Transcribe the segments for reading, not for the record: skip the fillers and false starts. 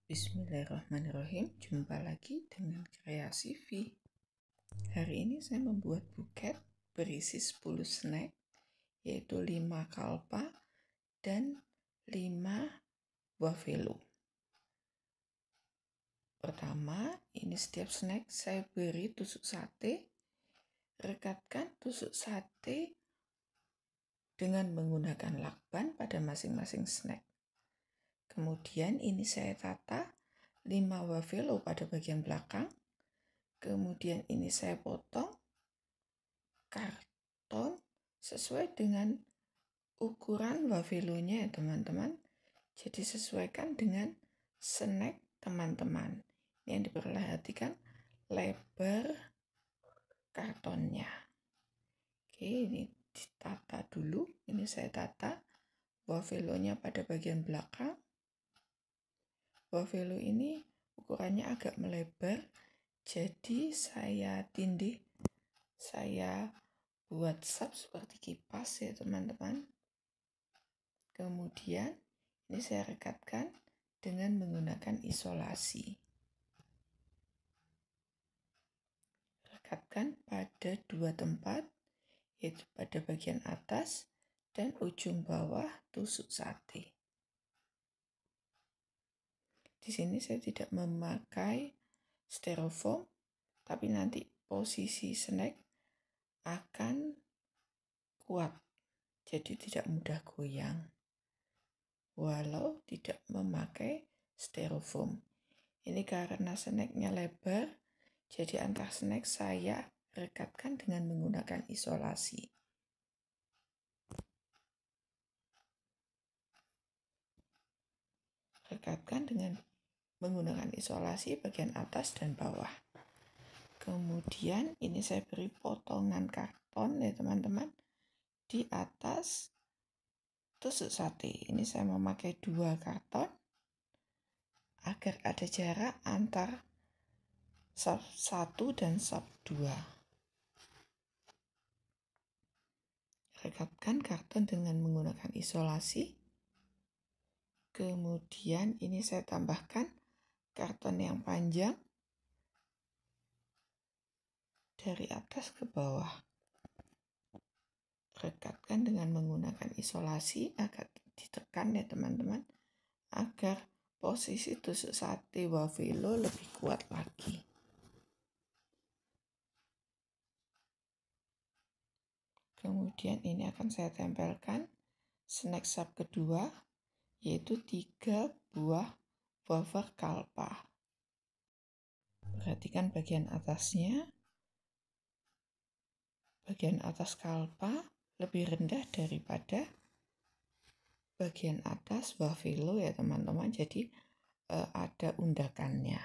Bismillahirrahmanirrahim. Jumpa lagi dengan Kreasi V. Hari ini saya membuat buket berisi 10 snack, yaitu 5 kalpa dan 5 buah velo. Pertama, ini setiap snack saya beri tusuk sate. Rekatkan tusuk sate dengan menggunakan lakban pada masing-masing snack. Kemudian ini saya tata 5 wafelo pada bagian belakang. Kemudian ini saya potong karton sesuai dengan ukuran wafelonya ya teman-teman. Jadi sesuaikan dengan snack teman-teman. Ini yang diperhatikan lebar kartonnya. Oke, ini ditata dulu. Ini saya tata wafelonya pada bagian belakang. Wafelo ini ukurannya agak melebar, jadi saya tindih, saya buat sap seperti kipas ya teman-teman. Kemudian ini saya rekatkan dengan menggunakan isolasi. Rekatkan pada 2 tempat, yaitu pada bagian atas dan ujung bawah tusuk sate. Di sini saya tidak memakai styrofoam, tapi nanti posisi snack akan kuat, jadi tidak mudah goyang walau tidak memakai styrofoam. Ini karena snacknya lebar, jadi antar snack saya rekatkan dengan menggunakan isolasi. Rekatkan dengan menggunakan isolasi bagian atas dan bawah. Kemudian ini saya beri potongan karton ya teman-teman di atas tusuk sate. Ini saya memakai 2 karton agar ada jarak antar sub 1 dan sub 2. Rekatkan karton dengan menggunakan isolasi. Kemudian ini saya tambahkan karton yang panjang dari atas ke bawah. Rekatkan dengan menggunakan isolasi agar ditekan ya teman-teman, agar posisi tusuk sate wafelo lebih kuat lagi. Kemudian ini akan saya tempelkan snack sub kedua, yaitu 3 buah wafer kalpa. Perhatikan bagian atasnya. Bagian atas kalpa lebih rendah daripada bagian atas wafelo ya teman-teman, jadi ada undakannya.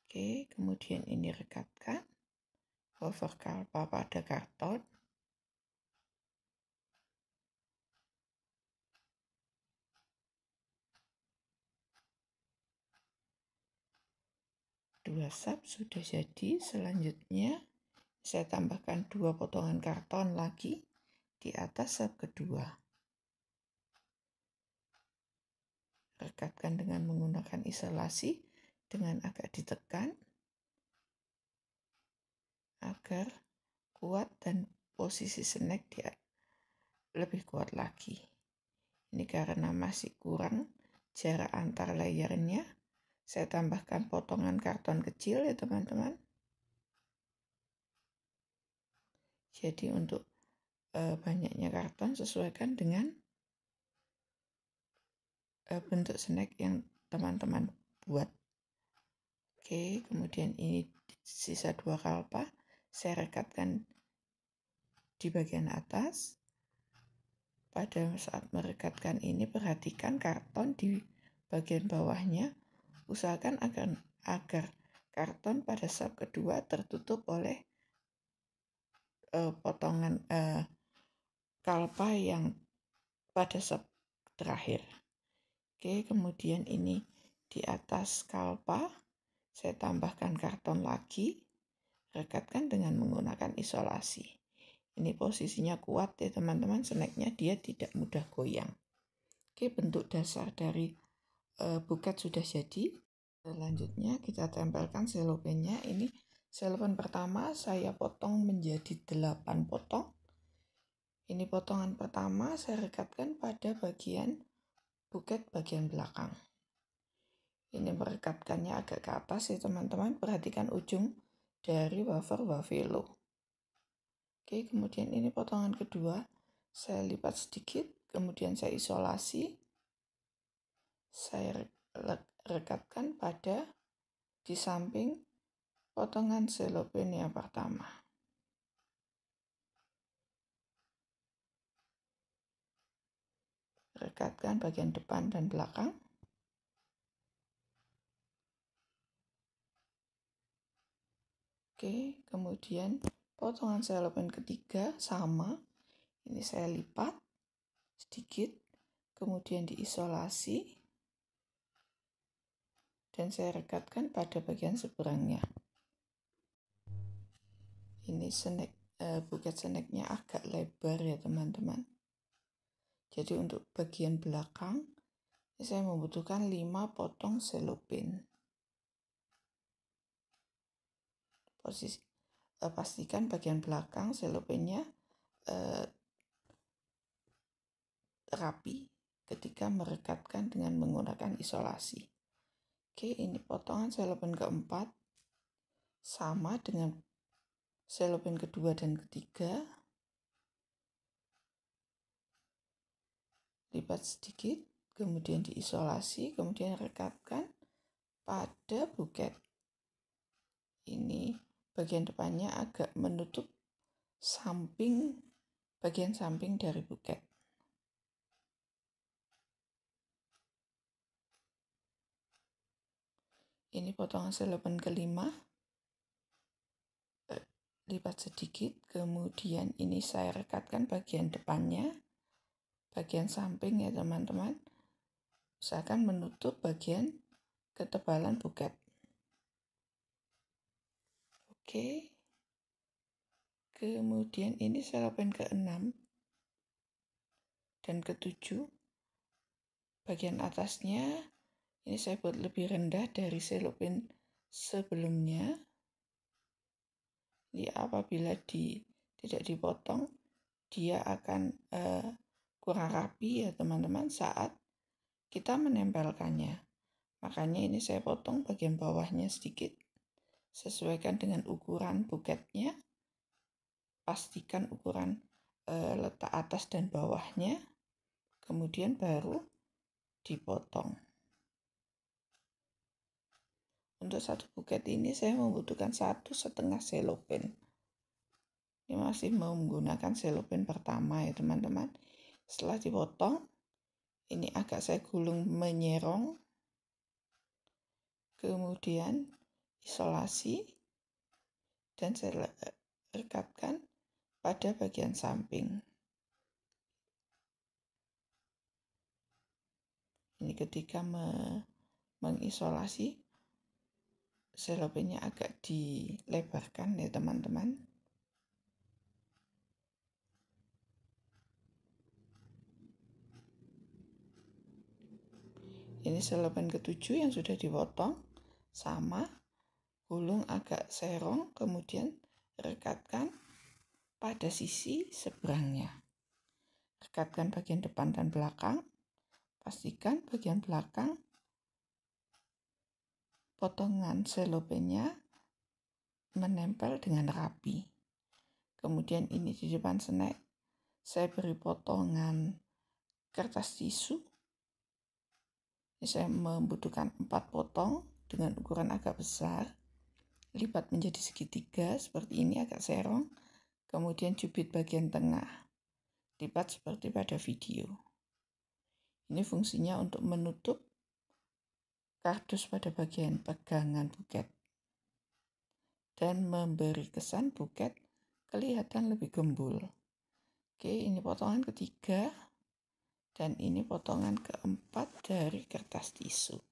Oke, kemudian ini rekatkan wafer kalpa pada karton. Dua sub sudah jadi. Selanjutnya saya tambahkan 2 potongan karton lagi di atas sub kedua. Rekatkan dengan menggunakan isolasi dengan agak ditekan agar kuat dan posisi snack dia lebih kuat lagi. Ini karena masih kurang jarak antar layernya, saya tambahkan potongan karton kecil ya teman-teman. Jadi untuk banyaknya karton sesuaikan dengan bentuk snack yang teman-teman buat. Oke, kemudian ini sisa 2 kalpa saya rekatkan di bagian atas. Pada saat merekatkan ini perhatikan karton di bagian bawahnya, usahakan agar karton pada sub kedua tertutup oleh potongan kalpa yang pada sub terakhir. Oke, kemudian ini di atas kalpa saya tambahkan karton lagi, rekatkan dengan menggunakan isolasi. Ini posisinya kuat ya teman-teman, snacknya dia tidak mudah goyang. Oke, bentuk dasar dari buket sudah jadi. Selanjutnya kita tempelkan selopennya. Ini selopen pertama saya potong menjadi 8 potong. Ini potongan pertama saya rekatkan pada bagian buket bagian belakang. Ini merekatkannya agak ke atas ya teman-teman. Perhatikan ujung dari wafer wafelo. Oke, kemudian ini potongan kedua saya lipat sedikit, kemudian saya isolasi. Saya rekatkan pada di samping potongan selopen yang pertama. Rekatkan bagian depan dan belakang. Oke, kemudian potongan selopen ketiga sama. Ini saya lipat sedikit, kemudian diisolasi, dan saya rekatkan pada bagian seberangnya. Ini buket snacknya agak lebar ya teman-teman. Jadi untuk bagian belakang saya membutuhkan 5 potong selopen. Pastikan bagian belakang selopennya rapi ketika merekatkan dengan menggunakan isolasi. Oke, ini potongan selopen keempat sama dengan selopen kedua dan ketiga. Lipat sedikit, kemudian diisolasi, kemudian rekatkan pada buket. Ini bagian depannya agak menutup bagian samping dari buket. Ini potongan selopen kelima. Lipat sedikit, kemudian ini saya rekatkan bagian depannya, bagian samping ya teman-teman. Usahakan menutup bagian ketebalan buket. Oke. Kemudian ini selopen ke-6 dan ke-7. Bagian atasnya ini saya buat lebih rendah dari selopen sebelumnya. Jadi apabila tidak dipotong, dia akan kurang rapi ya teman-teman saat kita menempelkannya. Makanya ini saya potong bagian bawahnya sedikit. Sesuaikan dengan ukuran buketnya. Pastikan ukuran letak atas dan bawahnya. Kemudian baru dipotong. Untuk satu buket ini saya membutuhkan 1,5 selopen. Ini masih menggunakan selopen pertama ya teman-teman. Setelah dipotong, ini agak saya gulung menyerong. Kemudian isolasi dan saya rekatkan pada bagian samping. Ini ketika mengisolasi, selopennya agak dilebarkan ya teman-teman. Ini selopen ke-7 yang sudah dipotong, sama, gulung agak serong, kemudian rekatkan pada sisi seberangnya. Rekatkan bagian depan dan belakang. Pastikan bagian belakang potongan selopennya menempel dengan rapi. Kemudian ini di depan snack saya beri potongan kertas tisu. Ini saya membutuhkan 4 potong dengan ukuran agak besar. Lipat menjadi segitiga seperti ini agak serong. Kemudian cubit bagian tengah. Lipat seperti pada video. Ini fungsinya untuk menutup kardus pada bagian pegangan buket dan memberi kesan buket kelihatan lebih gembul. Oke, ini potongan ketiga dan ini potongan keempat dari kertas tisu.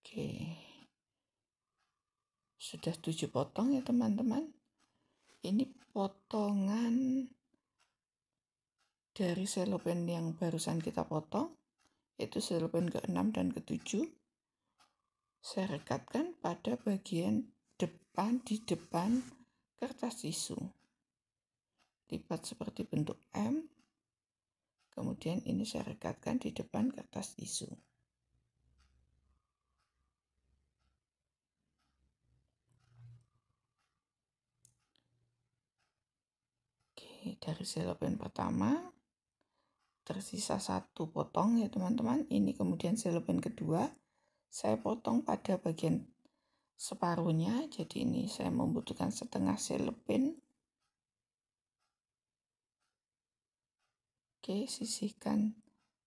Oke, sudah 7 potong ya teman-teman. Ini potongan dari selopen yang barusan kita potong, yaitu selopen ke-6 dan ke-7, saya rekatkan pada bagian depan di depan kertas tisu. Lipat seperti bentuk M, kemudian ini saya rekatkan di depan kertas tisu. Oke, dari selopen pertama tersisa satu potong ya teman-teman. Ini kemudian selopen kedua saya potong pada bagian separuhnya, jadi ini saya membutuhkan setengah selopen. Oke, sisihkan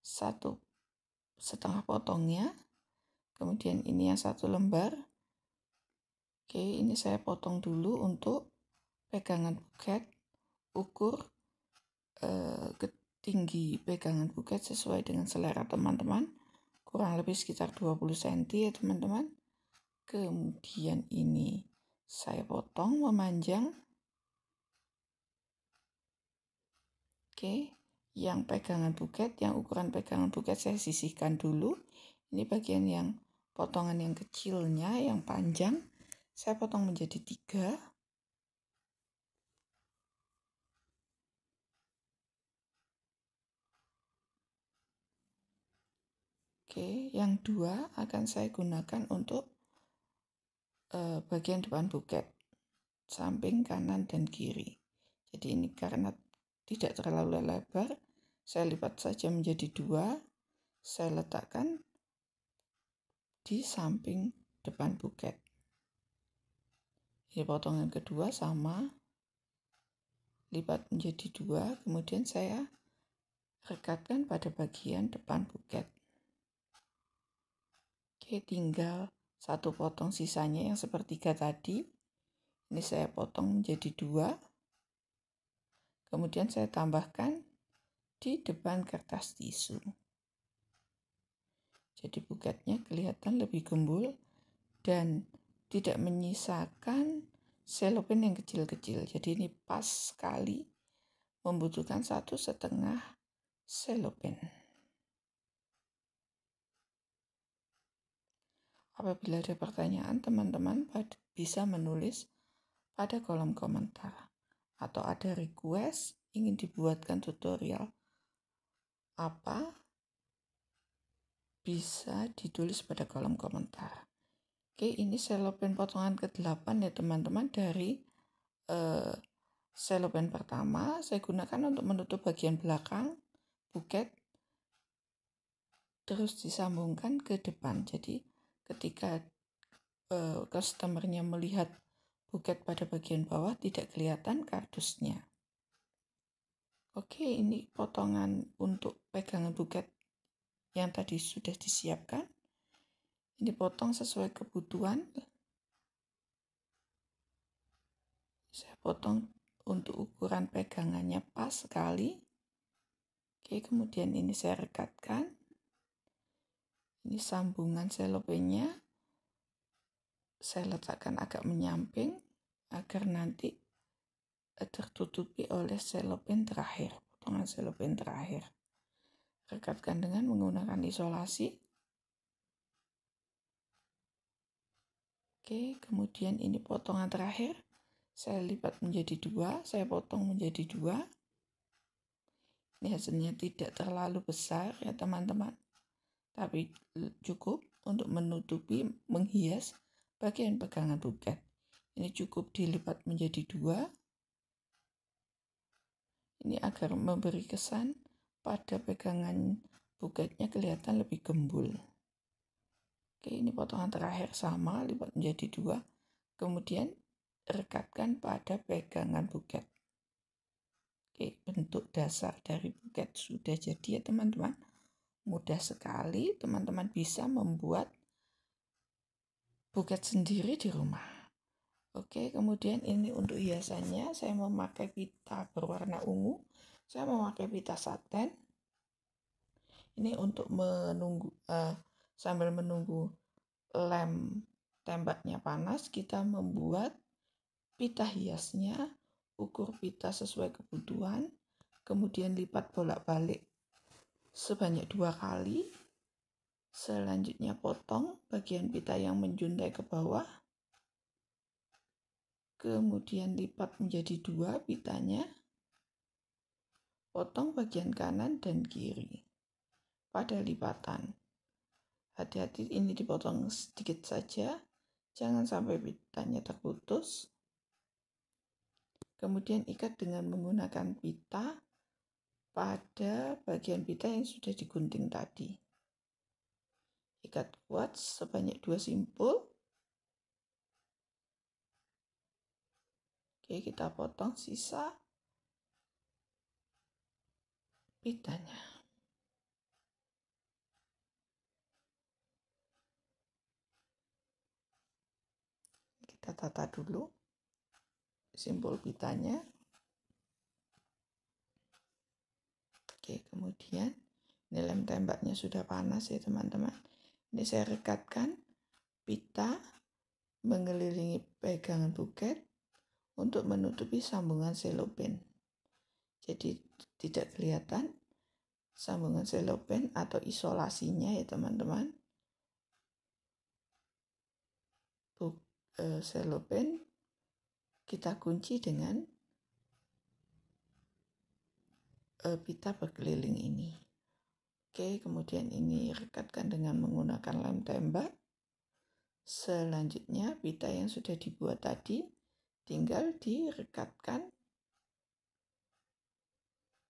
satu setengah potongnya, kemudian ini yang satu lembar. Oke, ini saya potong dulu untuk pegangan buket. Ukur tinggi pegangan buket sesuai dengan selera teman-teman, kurang lebih sekitar 20 cm ya teman-teman. Kemudian ini saya potong memanjang. Oke, yang pegangan buket, yang ukuran pegangan buket saya sisihkan dulu. Ini bagian yang potongan yang kecilnya, yang panjang, saya potong menjadi 3. Oke, yang 2 akan saya gunakan untuk bagian depan buket, samping kanan dan kiri. Jadi ini karena tidak terlalu lebar, saya lipat saja menjadi 2, saya letakkan di samping depan buket. Ini potongan kedua sama, lipat menjadi 2, kemudian saya rekatkan pada bagian depan buket. Oke, tinggal satu potong sisanya yang sepertiga tadi. Ini saya potong menjadi 2. Kemudian saya tambahkan di depan kertas tisu. Jadi buketnya kelihatan lebih gembul dan tidak menyisakan selopen yang kecil-kecil. Jadi ini pas sekali, membutuhkan 1,5 selopen. Apabila ada pertanyaan, teman-teman bisa menulis pada kolom komentar. Atau ada request ingin dibuatkan tutorial apa, bisa ditulis pada kolom komentar. Oke, ini selopen potongan ke-8 ya teman-teman. Dari selopen pertama saya gunakan untuk menutup bagian belakang buket, terus disambungkan ke depan. Jadi ketika customernya melihat buket pada bagian bawah, tidak kelihatan kardusnya. Oke, ini potongan untuk pegangan buket yang tadi sudah disiapkan. Ini potong sesuai kebutuhan. Saya potong untuk ukuran pegangannya pas sekali. Oke, kemudian ini saya rekatkan. Ini sambungan selopennya saya letakkan agak menyamping agar nanti tertutupi oleh selopen terakhir, potongan selopen terakhir. Rekatkan dengan menggunakan isolasi. Oke, kemudian ini potongan terakhir saya lipat menjadi 2, saya potong menjadi 2. Ini hasilnya tidak terlalu besar ya teman-teman, tapi cukup untuk menutupi, menghias bagian pegangan buket. Ini cukup dilipat menjadi 2. Ini agar memberi kesan pada pegangan buketnya kelihatan lebih gembul. Oke, ini potongan terakhir sama, lipat menjadi 2. Kemudian rekatkan pada pegangan buket. Oke, bentuk dasar dari buket sudah jadi ya teman-teman. Mudah sekali, teman-teman bisa membuat buket sendiri di rumah. Oke, kemudian ini untuk hiasannya saya memakai pita berwarna ungu. Saya memakai pita satin. Ini untuk menunggu sambil menunggu lem tembaknya panas, kita membuat pita hiasnya. Ukur pita sesuai kebutuhan. kemudian lipat bolak-balik sebanyak 2 kali. Selanjutnya potong bagian pita yang menjuntai ke bawah, kemudian lipat menjadi 2 pitanya, potong bagian kanan dan kiri pada lipatan. Hati-hati ini dipotong sedikit saja, jangan sampai pitanya terputus. Kemudian ikat dengan menggunakan pita pada bagian pita yang sudah digunting tadi. Ikat kuat sebanyak 2 simpul. Oke, kita potong sisa pitanya. Kita tata dulu simpul pitanya. Oke, kemudian ini lem tembaknya sudah panas ya teman-teman. Ini saya rekatkan pita mengelilingi pegangan buket untuk menutupi sambungan selopen. Jadi tidak kelihatan sambungan selopen atau isolasinya ya teman-teman. Selopen kita kunci dengan pita berkeliling ini. Oke, kemudian ini rekatkan dengan menggunakan lem tembak. Selanjutnya pita yang sudah dibuat tadi tinggal direkatkan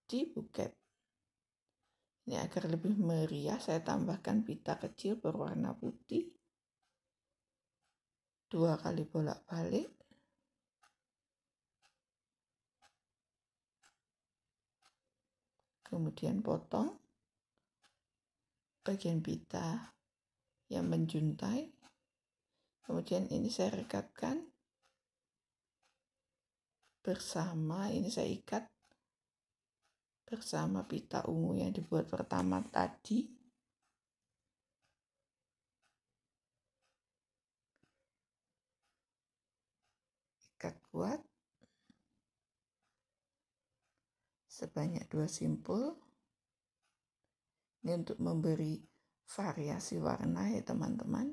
di buket. Ini agar lebih meriah, saya tambahkan pita kecil berwarna putih. 2 kali bolak-balik. Kemudian potong bagian pita yang menjuntai. Kemudian ini saya rekatkan bersama, ini saya ikat bersama pita ungu yang dibuat pertama tadi. Ikat kuat sebanyak 2 simpul. Ini untuk memberi variasi warna ya teman-teman,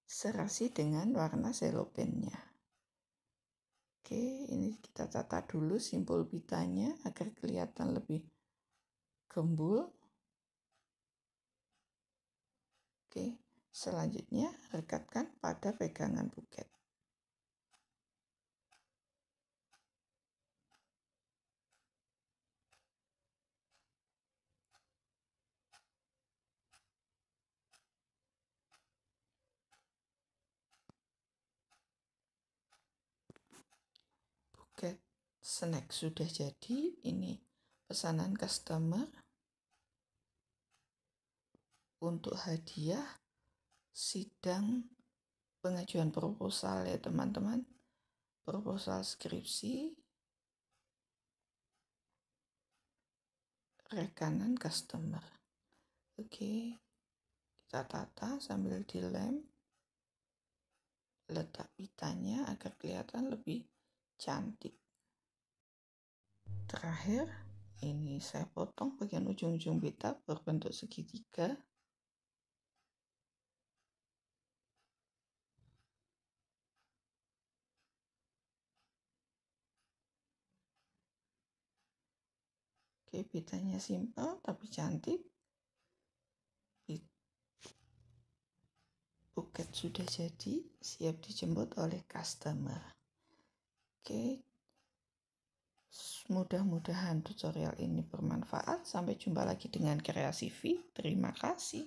serasi dengan warna selopennya. Oke, ini kita tata dulu simpul pitanya agar kelihatan lebih gembul. Oke, selanjutnya rekatkan pada pegangan buket. Buket snack sudah jadi. Ini pesanan customer untuk hadiah sidang pengajuan proposal ya teman-teman. Proposal skripsi rekanan customer. Oke, kita tata sambil dilem. Letak pitanya agar kelihatan lebih cantik. Terakhir, ini saya potong bagian ujung-ujung pita berbentuk segitiga. Oke, pitanya simpel tapi cantik. Buket sudah jadi, siap dijemput oleh customer. Oke, mudah-mudahan tutorial ini bermanfaat. Sampai jumpa lagi dengan Kreasi V. Terima kasih.